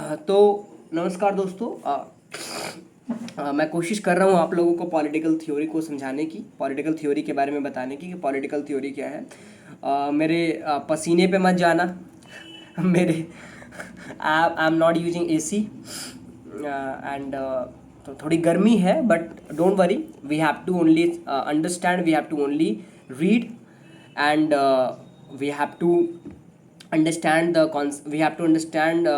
तो नमस्कार दोस्तों। मैं कोशिश कर रहा हूँ आप लोगों को पॉलिटिकल थ्योरी को समझाने की, पॉलिटिकल थ्योरी के बारे में बताने की कि पॉलिटिकल थ्योरी क्या है। मेरे पसीने पे मत जाना। मेरे I am not using AC and तो थोड़ी गर्मी है, but don't worry, we have to only understand, we have to only read and we have to understand we have to understand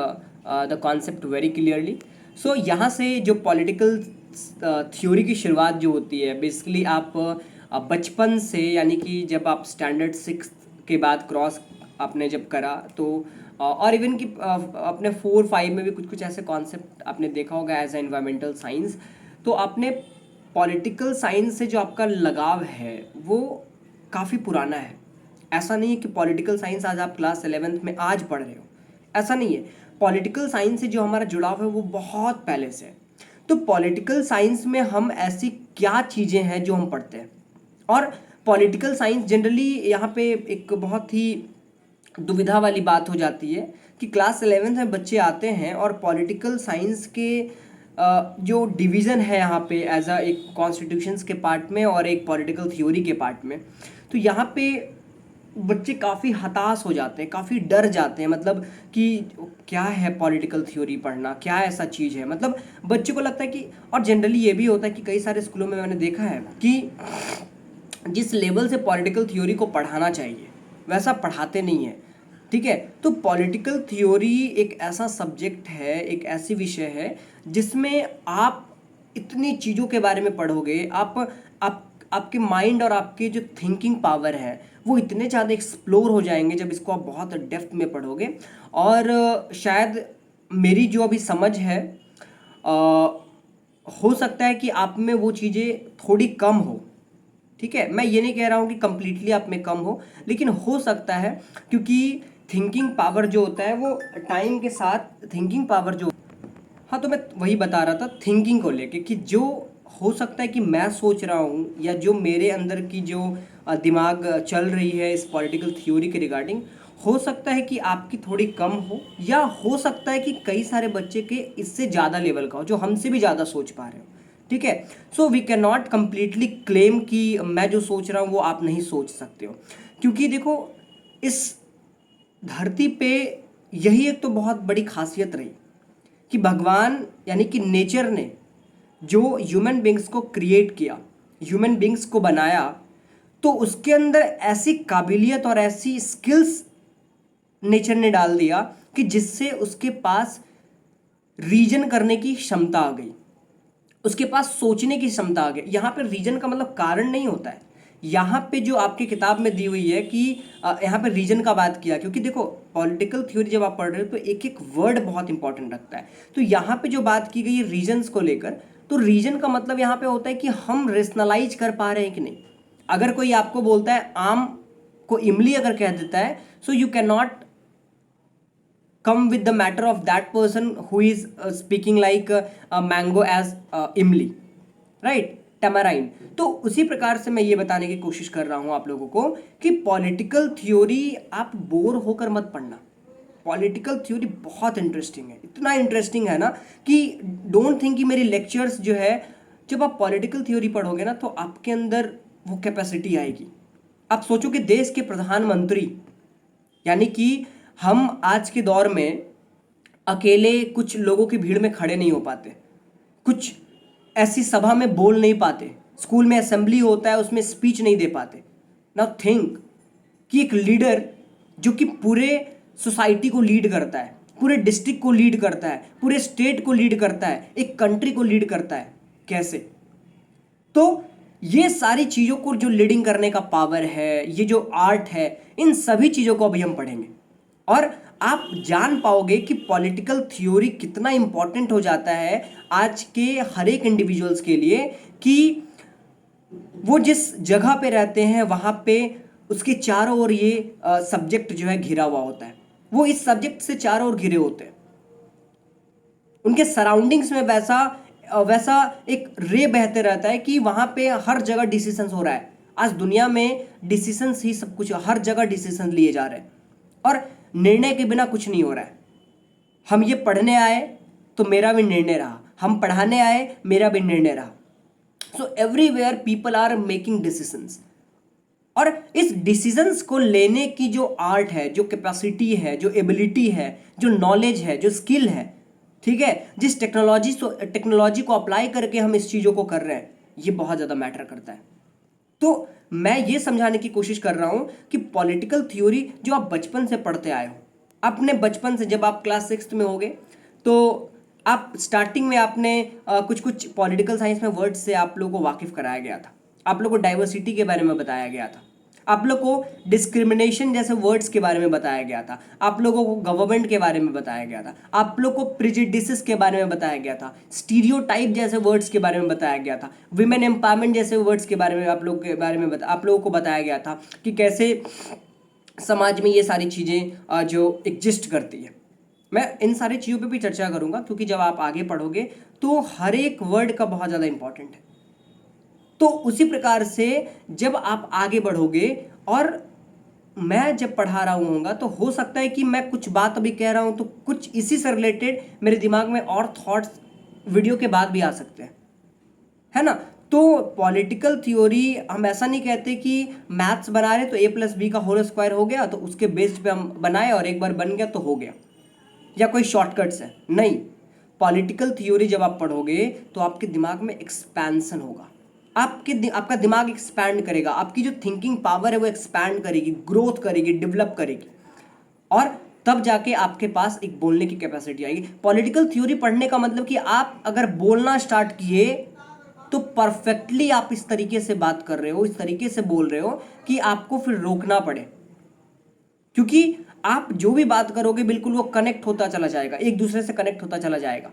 the concept very clearly. So यहाँ से जो political theory की शुरुआत जो होती है, बेसिकली आप बचपन से, यानी कि जब आप स्टैंडर्ड 6 के बाद क्रॉस आपने जब करा तो और इवन कि अपने 4-5 में भी कुछ कुछ ऐसे कॉन्सेप्ट आपने देखा होगा एज ए एनवायरमेंटल साइंस। तो आपने पॉलिटिकल साइंस से जो आपका लगाव है वो काफ़ी पुराना है। ऐसा नहीं है कि पॉलिटिकल साइंस आज आप क्लास 11th में आज पढ़ रहे हो, ऐसा नहीं है। पॉलिटिकल साइंस से जो हमारा जुड़ाव है वो बहुत पहले से है। तो पॉलिटिकल साइंस में हम ऐसी क्या चीज़ें हैं जो हम पढ़ते हैं, और पॉलिटिकल साइंस जनरली यहाँ पे एक बहुत ही दुविधा वाली बात हो जाती है कि क्लास 11th में बच्चे आते हैं और पॉलिटिकल साइंस के जो डिवीज़न है यहाँ पे एज अ एक कॉन्स्टिट्यूशंस के पार्ट में और एक पॉलिटिकल थ्योरी के पार्ट में, तो यहाँ पे बच्चे काफ़ी हताश हो जाते हैं, काफ़ी डर जाते हैं। मतलब कि क्या है पॉलिटिकल थ्योरी पढ़ना, क्या ऐसा चीज़ है। मतलब बच्चे को लगता है कि, और जनरली ये भी होता है कि कई सारे स्कूलों में मैंने देखा है कि जिस लेवल से पॉलिटिकल थ्योरी को पढ़ाना चाहिए वैसा पढ़ाते नहीं है। ठीक है, तो पॉलिटिकल थ्योरी एक ऐसा सब्जेक्ट है, एक ऐसी विषय है जिसमें आप इतनी चीज़ों के बारे में पढ़ोगे, आपके माइंड और आपके जो थिंकिंग पावर है वो इतने ज़्यादा एक्सप्लोर हो जाएंगे जब इसको आप बहुत डेप्थ में पढ़ोगे। और शायद मेरी जो अभी समझ है, हो सकता है कि आप में वो चीज़ें थोड़ी कम हो। ठीक है, मैं ये नहीं कह रहा हूँ कि कंप्लीटली आप में कम हो, लेकिन हो सकता है, क्योंकि थिंकिंग पावर जो होता है वो टाइम के साथ थिंकिंग पावर जो, हाँ, तो मैं वही बता रहा था थिंकिंग को लेके कि जो हो सकता है कि मैं सोच रहा हूँ या जो मेरे अंदर की जो दिमाग चल रही है इस पॉलिटिकल थ्योरी के रिगार्डिंग, हो सकता है कि आपकी थोड़ी कम हो, या हो सकता है कि कई सारे बच्चे के इससे ज़्यादा लेवल का हो जो हमसे भी ज़्यादा सोच पा रहे हो। ठीक है, so we can not completely claim कि मैं जो सोच रहा हूँ वो आप नहीं सोच सकते हो, क्योंकि देखो इस धरती पे यही एक तो बहुत बड़ी खासियत रही कि भगवान यानी कि नेचर ने जो ह्यूमन बींग्स को क्रिएट किया, ह्यूमन बींग्स को बनाया, तो उसके अंदर ऐसी काबिलियत और ऐसी स्किल्स नेचर ने डाल दिया कि जिससे उसके पास रीजन करने की क्षमता आ गई, उसके पास सोचने की क्षमता आ गई। यहाँ पे रीजन का मतलब कारण नहीं होता है। यहाँ पे जो आपकी किताब में दी हुई है कि यहाँ पे रीजन का बात किया, क्योंकि देखो पॉलिटिकल थ्योरी जब आप पढ़ रहे हो तो एक एक वर्ड बहुत इंपॉर्टेंट रखता है। तो यहाँ पे जो बात की गई है रीजन्स को लेकर, तो रीजन का मतलब यहाँ पे होता है कि हम रेशनलाइज कर पा रहे हैं कि नहीं। अगर कोई आपको बोलता है आम को इमली अगर कह देता है, so you can not come with the matter of that person who is speaking like mango as imli, right, tamarind। तो उसी प्रकार से मैं ये बताने की कोशिश कर रहा हूँ आप लोगों को कि पॉलिटिकल थ्योरी आप बोर होकर मत पढ़ना। पॉलिटिकल थ्योरी बहुत इंटरेस्टिंग है, इतना इंटरेस्टिंग है ना कि डोंट थिंक कि मेरी लेक्चर्स जो है, जब आप पॉलिटिकल थ्योरी पढ़ोगे ना तो आपके अंदर वो कैपेसिटी आएगी। आप सोचो कि देश के प्रधानमंत्री, यानी कि हम आज के दौर में अकेले कुछ लोगों की भीड़ में खड़े नहीं हो पाते, कुछ ऐसी सभा में बोल नहीं पाते, स्कूल में असेंबली होता है उसमें स्पीच नहीं दे पाते। नाउ थिंक कि एक लीडर जो कि पूरे सोसाइटी को लीड करता है, पूरे डिस्ट्रिक्ट को लीड करता है, पूरे स्टेट को लीड करता है, एक कंट्री को लीड करता है, कैसे। तो ये सारी चीज़ों को जो लीडिंग करने का पावर है, ये जो आर्ट है, इन सभी चीज़ों को अभी हम पढ़ेंगे और आप जान पाओगे कि पॉलिटिकल थ्योरी कितना इंपॉर्टेंट हो जाता है आज के हर एक इंडिविजुअल्स के लिए, कि वो जिस जगह पे रहते हैं वहाँ पे उसके चारों ओर ये सब्जेक्ट जो है घिरा हुआ होता है, वो इस सब्जेक्ट से चारों ओर घिरे होते हैं। उनके सराउंडिंग्स में वैसा एक रे बहते रहता है कि वहाँ पे हर जगह डिसीजंस हो रहा है। आज दुनिया में डिसीजंस ही सब कुछ, हर जगह डिसीजन लिए जा रहे हैं और निर्णय के बिना कुछ नहीं हो रहा है। हम ये पढ़ने आए तो मेरा भी निर्णय रहा, हम पढ़ाने आए मेरा भी निर्णय रहा। So everywhere people are making decisions, और इस डिसीजंस को लेने की जो आर्ट है, जो कैपेसिटी है, जो एबिलिटी है, जो नॉलेज है, जो स्किल है, ठीक है, जिस टेक्नोलॉजी को अप्लाई करके हम इस चीज़ों को कर रहे हैं, ये बहुत ज़्यादा मैटर करता है। तो मैं ये समझाने की कोशिश कर रहा हूँ कि पॉलिटिकल थ्योरी जो आप बचपन से पढ़ते आए हो, अपने बचपन से, जब आप क्लास 6 में होगे तो आप स्टार्टिंग में आपने कुछ कुछ पॉलिटिकल साइंस में वर्ड्स से आप लोगों को वाकिफ कराया गया था, आप लोगों को डाइवर्सिटी के बारे में बताया गया था, आप लोग को डिस्क्रिमिनेशन जैसे वर्ड्स के बारे में बताया गया था, आप लोगों को गवर्नमेंट के बारे में बताया गया था, आप लोग को प्रिजुडिसेस के बारे में बताया गया था, स्टीरियोटाइप जैसे वर्ड्स के बारे में बताया गया था, विमेन एम्पावरमेंट जैसे वर्ड्स के बारे में आप लोगों को बताया गया था कि कैसे समाज में ये सारी चीज़ें जो एग्जिस्ट करती है। मैं इन सारी चीज़ों पे भी चर्चा करूँगा, क्योंकि जब आप आगे पढ़ोगे तो हर एक वर्ड का बहुत ज़्यादा इंपॉर्टेंट है। तो उसी प्रकार से जब आप आगे बढ़ोगे और मैं जब पढ़ा रहा हूँगा तो हो सकता है कि मैं कुछ बात अभी कह रहा हूँ तो कुछ इसी से रिलेटेड मेरे दिमाग में और थॉट्स वीडियो के बाद भी आ सकते हैं, है ना। तो पॉलिटिकल थ्योरी हम ऐसा नहीं कहते कि मैथ्स बना रहे तो a+b का होल स्क्वायर हो गया तो उसके बेस्ड पे हम बनाए और एक बार बन गया तो हो गया, या कोई शॉर्टकट्स है, नहीं। पॉलिटिकल थ्योरी जब आप पढ़ोगे तो आपके दिमाग में एक्सपेंशन होगा, आपका दिमाग एक्सपैंड करेगा, आपकी जो थिंकिंग पावर है वो एक्सपैंड करेगी, ग्रोथ करेगी, डेवलप करेगी, और तब जाके आपके पास एक बोलने की कैपेसिटी आएगी। पॉलिटिकल थ्योरी पढ़ने का मतलब कि आप अगर बोलना स्टार्ट किए तो परफेक्टली आप इस तरीके से बात कर रहे हो, इस तरीके से बोल रहे हो कि आपको फिर रोकना पड़े, क्योंकि आप जो भी बात करोगे बिल्कुल वो कनेक्ट होता चला जाएगा, एक दूसरे से कनेक्ट होता चला जाएगा।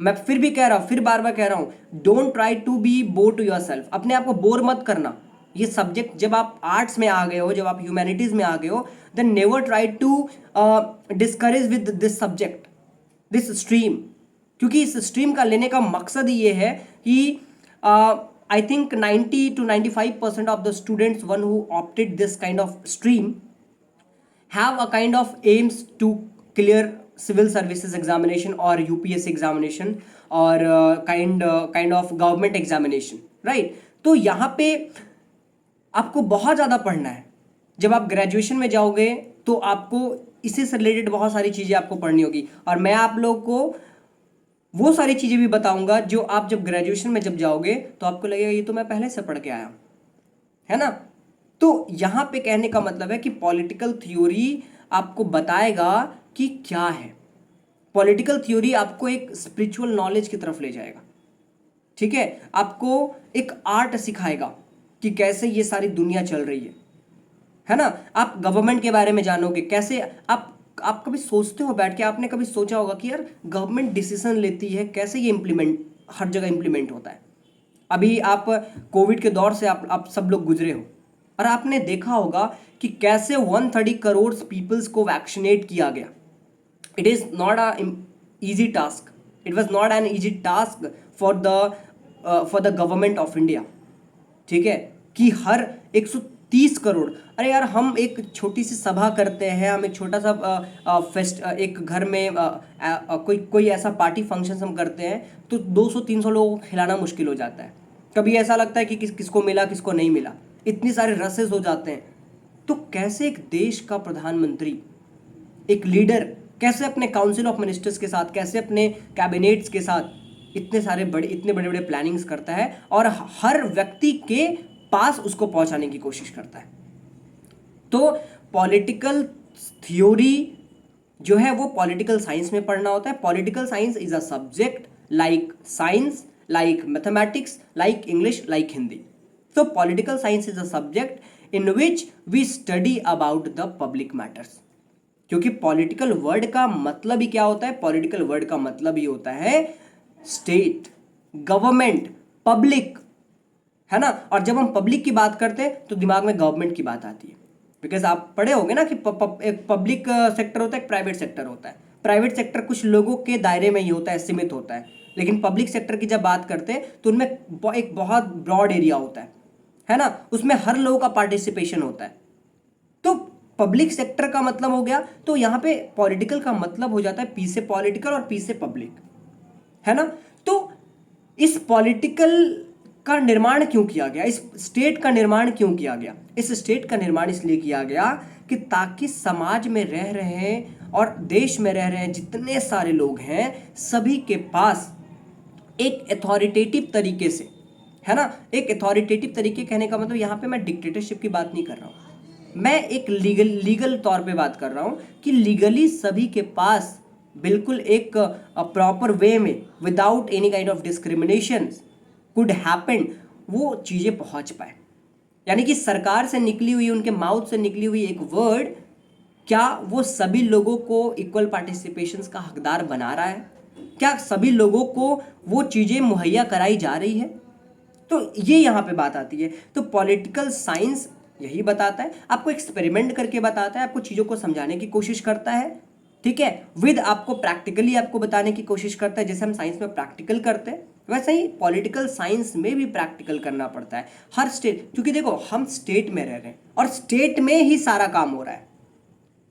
मैं फिर भी कह रहा हूँ, फिर बार बार कह रहा हूँ, don't try to be bore to your self, अपने आप को बोर मत करना। ये सब्जेक्ट जब आप आर्ट्स में आ गए हो, जब आप ह्यूमैनिटीज में आ गए हो, then never try to discourage with this subject, this stream, क्योंकि इस स्ट्रीम का लेने का मकसद ये है कि I think 90 to 95% of the students one who opted this kind of stream have a kind of aims to clear civil services examination or UPSC examination or kind of government examination, right? तो यहाँ पे आपको बहुत ज़्यादा पढ़ना है। जब आप ग्रेजुएशन में जाओगे तो आपको इसी से रिलेटेड बहुत सारी चीज़ें आपको पढ़नी होगी, और मैं आप लोगों को वो सारी चीज़ें भी बताऊंगा जो आप जब ग्रेजुएशन में जब जाओगे तो आपको लगेगा ये तो मैं पहले से पढ़ के आया हूँ, है ना। तो यहाँ पे कहने का मतलब है कि पॉलिटिकल थ्योरी आपको बताएगा कि क्या है, पॉलिटिकल थ्योरी आपको एक स्पिरिचुअल नॉलेज की तरफ ले जाएगा, ठीक है, आपको एक आर्ट सिखाएगा कि कैसे ये सारी दुनिया चल रही है ना। आप गवर्नमेंट के बारे में जानोगे, कैसे आप कभी सोचते हो बैठ के, आपने कभी सोचा होगा कि यार गवर्नमेंट डिसीजन लेती है, कैसे ये इम्प्लीमेंट हर जगह इम्प्लीमेंट होता है। अभी आप कोविड के दौर से आप सब लोग गुजरे हो, और आपने देखा होगा कि कैसे 130 करोड़ पीपल्स को वैक्सीनेट किया गया। It is not a easy task, it was not an easy task for the government of India, ठीक है, कि हर 130 करोड़, अरे यार हम एक छोटी सी सभा करते हैं, हम एक छोटा सा एक घर में कोई ऐसा पार्टी फंक्शन हम करते हैं तो 200-300 लोगों को खिलाना मुश्किल हो जाता है। कभी ऐसा लगता है कि किसको मिला किसको नहीं मिला, इतनी सारे रसेस हो जाते हैं। तो कैसे एक देश का प्रधानमंत्री, एक लीडर, कैसे अपने काउंसिल ऑफ मिनिस्टर्स के साथ, कैसे अपने कैबिनेट्स के साथ इतने बड़े बड़े प्लानिंग्स करता है और हर व्यक्ति के पास उसको पहुंचाने की कोशिश करता है। तो पॉलिटिकल थ्योरी जो है वो पॉलिटिकल साइंस में पढ़ना होता है। Political science is a subject like science, like mathematics, like English, like Hindi. तो political science is a subject in which we study about the public matters, क्योंकि पॉलिटिकल वर्ड का मतलब ही क्या होता है, पॉलिटिकल वर्ड का मतलब ही होता है स्टेट, गवर्नमेंट, पब्लिक, है ना। और जब हम पब्लिक की बात करते हैं तो दिमाग में गवर्नमेंट की बात आती है, बिकॉज आप पढ़े होंगे ना कि एक पब्लिक सेक्टर होता है, एक प्राइवेट सेक्टर होता है। प्राइवेट सेक्टर कुछ लोगों के दायरे में ही होता है, सीमित होता है, लेकिन पब्लिक सेक्टर की जब बात करते हैं तो उनमें एक बहुत ब्रॉड एरिया होता है ना, उसमें हर लोगों का पार्टिसिपेशन होता है। तो पब्लिक सेक्टर का मतलब हो गया, तो यहाँ पे पॉलिटिकल का मतलब हो जाता है पी से पॉलिटिकल और पी से पब्लिक, है ना। तो इस पॉलिटिकल का निर्माण क्यों किया गया, इस स्टेट का निर्माण क्यों किया गया? इस स्टेट का निर्माण इसलिए किया गया कि ताकि समाज में रह रहे हैं और देश में रह रहे हैं जितने सारे लोग हैं, सभी के पास एक अथॉरिटेटिव तरीके से, है ना, एक अथॉरिटेटिव तरीके, कहने का मतलब यहाँ पे मैं डिक्टेटरशिप की बात नहीं कर रहा हूँ, मैं एक लीगल तौर पे बात कर रहा हूँ कि लीगली सभी के पास बिल्कुल एक प्रॉपर वे में, without any kind of discrimination could happen, वो चीज़ें पहुँच पाए। यानी कि सरकार से निकली हुई, उनके माउथ से निकली हुई एक वर्ड, क्या वो सभी लोगों को इक्वल पार्टिसिपेशंस का हकदार बना रहा है? क्या सभी लोगों को वो चीज़ें मुहैया कराई जा रही है? तो ये यहाँ पे बात आती है। तो पॉलिटिकल साइंस यही बताता है, आपको एक्सपेरिमेंट करके बताता है, आपको चीज़ों को समझाने की कोशिश करता है, ठीक है, विद आपको प्रैक्टिकली आपको बताने की कोशिश करता है। जैसे हम साइंस में प्रैक्टिकल करते हैं, वैसे ही पॉलिटिकल साइंस में भी प्रैक्टिकल करना पड़ता है हर स्टेट, क्योंकि देखो हम स्टेट में रह रहे हैं और स्टेट में ही सारा काम हो रहा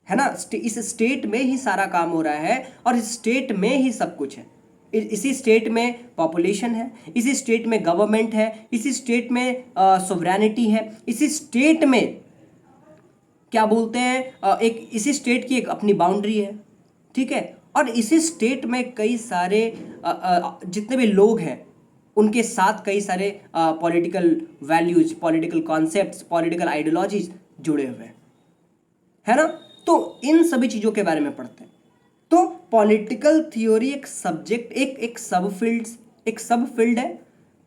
है ना, इस स्टेट में ही सारा काम हो रहा है और इस स्टेट में ही सब कुछ है। इसी स्टेट में पॉपुलेशन है, इसी स्टेट में गवर्नमेंट है, इसी स्टेट में सोवरेनिटी है, इसी स्टेट में क्या बोलते हैं, एक इसी स्टेट की एक अपनी बाउंड्री है, ठीक है, और इसी स्टेट में कई सारे जितने भी लोग हैं उनके साथ कई सारे political values, political concepts, political ideologies जुड़े हुए हैं, है ना। तो इन सभी चीज़ों के बारे में पढ़ते हैं। तो पॉलिटिकल थ्योरी एक सब्जेक्ट, एक सब फील्ड है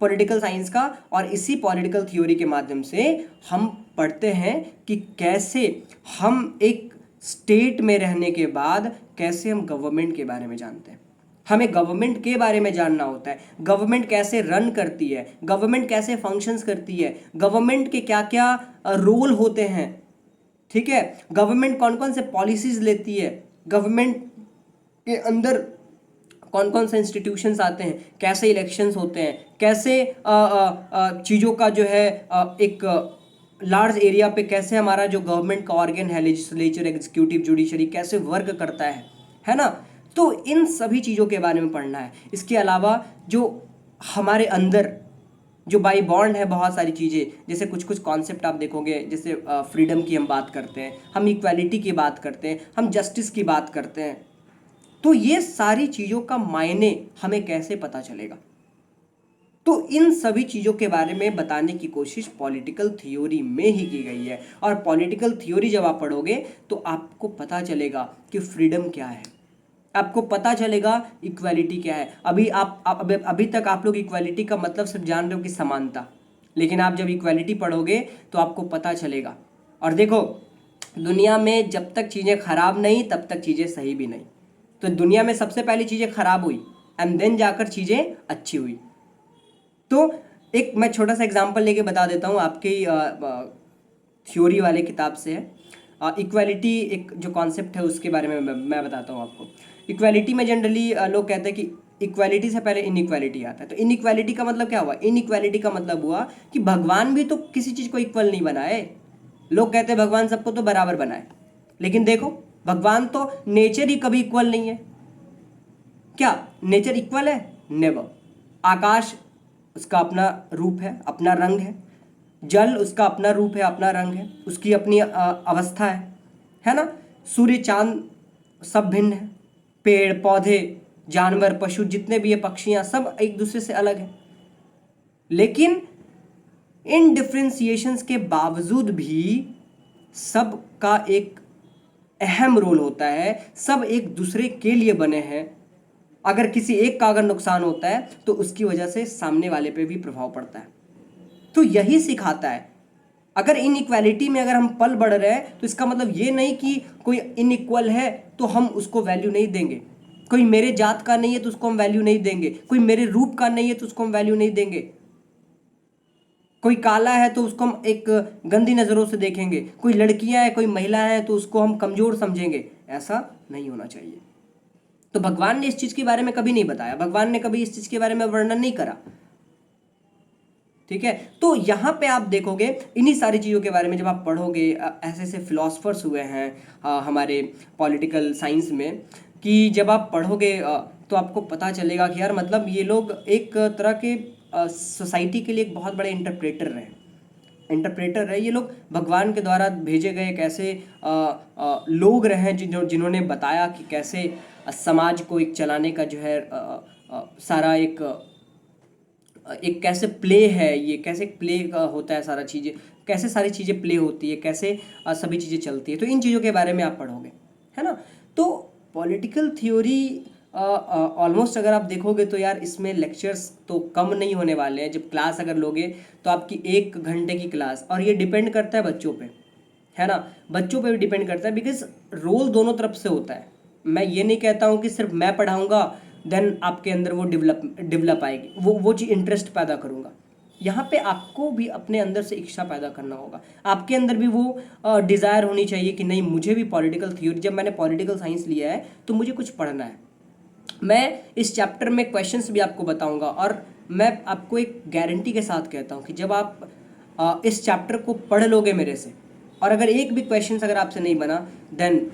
पॉलिटिकल साइंस का, और इसी पॉलिटिकल थ्योरी के माध्यम से हम पढ़ते हैं कि कैसे हम एक स्टेट में रहने के बाद कैसे हम गवर्नमेंट के बारे में जानते हैं। हमें गवर्नमेंट के बारे में जानना होता है, गवर्नमेंट कैसे रन करती है, गवर्नमेंट कैसे फंक्शंस करती है, गवर्नमेंट के क्या क्या रोल होते हैं, ठीक है, गवर्नमेंट कौन कौन से पॉलिसीज लेती है, गवर्नमेंट के अंदर कौन कौन से इंस्टीट्यूशंस आते हैं, कैसे इलेक्शंस होते हैं, कैसे चीज़ों का जो है एक लार्ज एरिया पे कैसे हमारा जो गवर्नमेंट का ऑर्गन है, लेजिस्लेचर, एग्जीक्यूटिव, जुडिशरी, कैसे वर्क करता है ना। तो इन सभी चीज़ों के बारे में पढ़ना है। इसके अलावा जो हमारे अंदर जो बाई बॉन्ड है बहुत सारी चीज़ें, जैसे कुछ कुछ कॉन्सेप्ट आप देखोगे, जैसे फ्रीडम की हम बात करते हैं, हम इक्वालिटी की बात करते हैं, हम जस्टिस की बात करते हैं, तो ये सारी चीज़ों का मायने हमें कैसे पता चलेगा? तो इन सभी चीज़ों के बारे में बताने की कोशिश पॉलिटिकल थ्योरी में ही की गई है। और पॉलिटिकल थ्योरी जब आप पढ़ोगे तो आपको पता चलेगा कि फ्रीडम क्या है, आपको पता चलेगा इक्वालिटी क्या है। अभी तक आप लोग इक्वालिटी का मतलब सिर्फ जान रहे हो कि समानता, लेकिन आप जब इक्वालिटी पढ़ोगे तो आपको पता चलेगा। और देखो, दुनिया में जब तक चीज़ें खराब नहीं तब तक चीज़ें सही भी नहीं। तो दुनिया में सबसे पहले चीज़ें खराब हुई एंड देन जाकर चीज़ें अच्छी हुई। तो एक मैं छोटा सा एग्जांपल लेके बता देता हूँ, आपकी थ्योरी वाले किताब से है। इक्वालिटी एक जो कॉन्सेप्ट है उसके बारे में मैं बताता हूँ आपको। इक्वालिटी में जनरली लोग कहते हैं कि इक्वालिटी से पहले इनइक्वालिटी आता है। तो इनइक्वालिटी का मतलब क्या हुआ? इनइक्वालिटी का मतलब हुआ कि भगवान भी तो किसी चीज़ को इक्वल नहीं बनाए। लोग कहते हैं भगवान सबको तो बराबर बनाए, लेकिन देखो भगवान तो नेचर ही कभी इक्वल नहीं है। क्या नेचर इक्वल है? नेवर। आकाश उसका अपना रूप है, अपना रंग है। जल उसका अपना रूप है, अपना रंग है, उसकी अपनी अवस्था है ना। सूर्य चांद सब भिन्न है। पेड़ पौधे जानवर पशु जितने भी है, पक्षियां, सब एक दूसरे से अलग है। लेकिन इन डिफ्रेंसिएशंस के बावजूद भी सब का एक अहम रोल होता है, सब एक दूसरे के लिए बने हैं। अगर किसी एक का अगर नुकसान होता है तो उसकी वजह से सामने वाले पे भी प्रभाव पड़ता है। तो यही सिखाता है। अगर इनइक्वालिटी में अगर हम पल बढ़ रहे हैं तो इसका मतलब ये नहीं कि कोई इनइक्वल है तो हम उसको वैल्यू नहीं देंगे, कोई मेरे जात का नहीं है तो उसको हम वैल्यू नहीं देंगे, कोई मेरे रूप का नहीं है तो उसको हम वैल्यू नहीं देंगे, कोई काला है तो उसको हम एक गंदी नज़रों से देखेंगे, कोई लड़कियां हैं कोई महिला है तो उसको हम कमज़ोर समझेंगे। ऐसा नहीं होना चाहिए। तो भगवान ने इस चीज़ के बारे में कभी नहीं बताया, भगवान ने कभी इस चीज़ के बारे में वर्णन नहीं करा। ठीक है। तो यहाँ पे आप देखोगे इन्हीं सारी चीज़ों के बारे में जब आप पढ़ोगे, ऐसे ऐसे फिलोसफर्स हुए हैं हमारे पॉलिटिकल साइंस में, कि जब आप पढ़ोगे तो आपको पता चलेगा कि यार मतलब ये लोग एक तरह के सोसाइटी के लिए एक बहुत बड़े इंटरप्रेटर रहे। ये लोग भगवान के द्वारा भेजे गए एक ऐसे लोग रहे जिन्होंने बताया कि कैसे समाज को एक चलाने का जो है सारा एक कैसे प्ले है, ये कैसे प्ले का होता है, सारा चीज़ें कैसे सारी चीज़ें प्ले होती है, कैसे सभी चीज़ें चलती है। तो इन चीज़ों के बारे में आप पढ़ोगे, है ना। तो पॉलिटिकल थ्योरी ऑलमोस्ट अगर आप देखोगे तो यार इसमें लेक्चर्स तो कम नहीं होने वाले हैं। जब क्लास अगर लोगे तो आपकी 1 घंटे की क्लास, और ये डिपेंड करता है बच्चों पे, है ना, बच्चों पे भी डिपेंड करता है, बिकॉज रोल दोनों तरफ से होता है। मैं ये नहीं कहता हूँ कि सिर्फ मैं पढ़ाऊँगा देन आपके अंदर वो डेवलप आएगी, वो चीज़ इंटरेस्ट पैदा करूँगा। यहाँ पे आपको भी अपने अंदर से इच्छा पैदा करना होगा, आपके अंदर भी वो डिज़ायर होनी चाहिए कि नहीं मुझे भी पॉलिटिकल थ्योरी, जब मैंने पॉलिटिकल साइंस लिया है तो मुझे कुछ पढ़ना है। मैं इस चैप्टर में क्वेश्चंस भी आपको बताऊंगा, और मैं आपको एक गारंटी के साथ कहता हूँ कि जब आप इस चैप्टर को पढ़ लोगे मेरे से, और अगर एक भी क्वेश्चंस अगर आपसे नहीं बना देन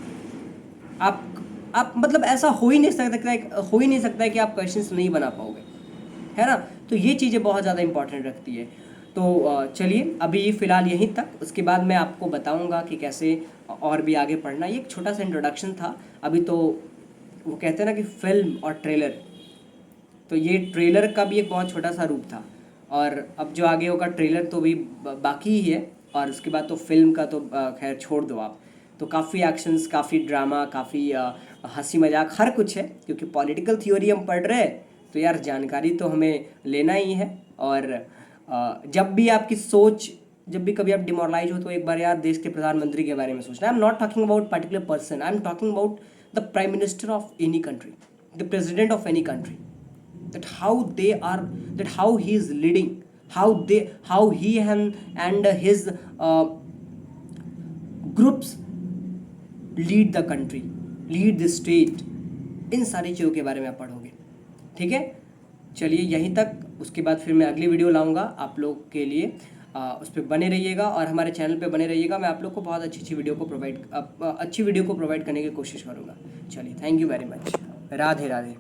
आप मतलब ऐसा हो ही नहीं सकता है कि आप क्वेश्चंस नहीं बना पाओगे, है ना। तो ये चीज़ें बहुत ज़्यादा इंपॉर्टेंट रखती है। तो चलिए अभी फ़िलहाल यहीं तक, उसके बाद मैं आपको बताऊंगा कि कैसे और भी आगे पढ़ना। ये एक छोटा सा इंट्रोडक्शन था। अभी तो वो कहते हैं ना कि फिल्म और ट्रेलर, तो ये ट्रेलर का भी एक बहुत छोटा सा रूप था, और अब जो आगे होगा ट्रेलर तो भी बाकी ही है, और उसके बाद तो फिल्म का तो खैर छोड़ दो आप। तो काफ़ी एक्शंस, काफ़ी ड्रामा, काफ़ी हंसी मजाक, हर कुछ है, क्योंकि पॉलिटिकल थ्योरी हम पढ़ रहे हैं तो यार जानकारी तो हमें लेना ही है। और जब भी आपकी सोच, जब भी कभी आप डिमोरलाइज हो तो एक बार यार देश के प्रधानमंत्री के बारे में सोचना। आई am not talking about particular person, I am talking about the prime minister of any country, the president of any country, that how they are, that how he is leading, how he and his groups lead the country, lead the state। इन सारी चीज़ों के बारे में आप पढ़ोगे, ठीक है। चलिए यहीं तक, उसके बाद फिर मैं अगली वीडियो लाऊंगा आप लोग के लिए। उस पर बने रहिएगा और हमारे चैनल पे बने रहिएगा। मैं आप लोग को बहुत अच्छी वीडियो को प्रोवाइड करने की कोशिश करूँगा। चलिए, thank you very much. Radhe Radhe.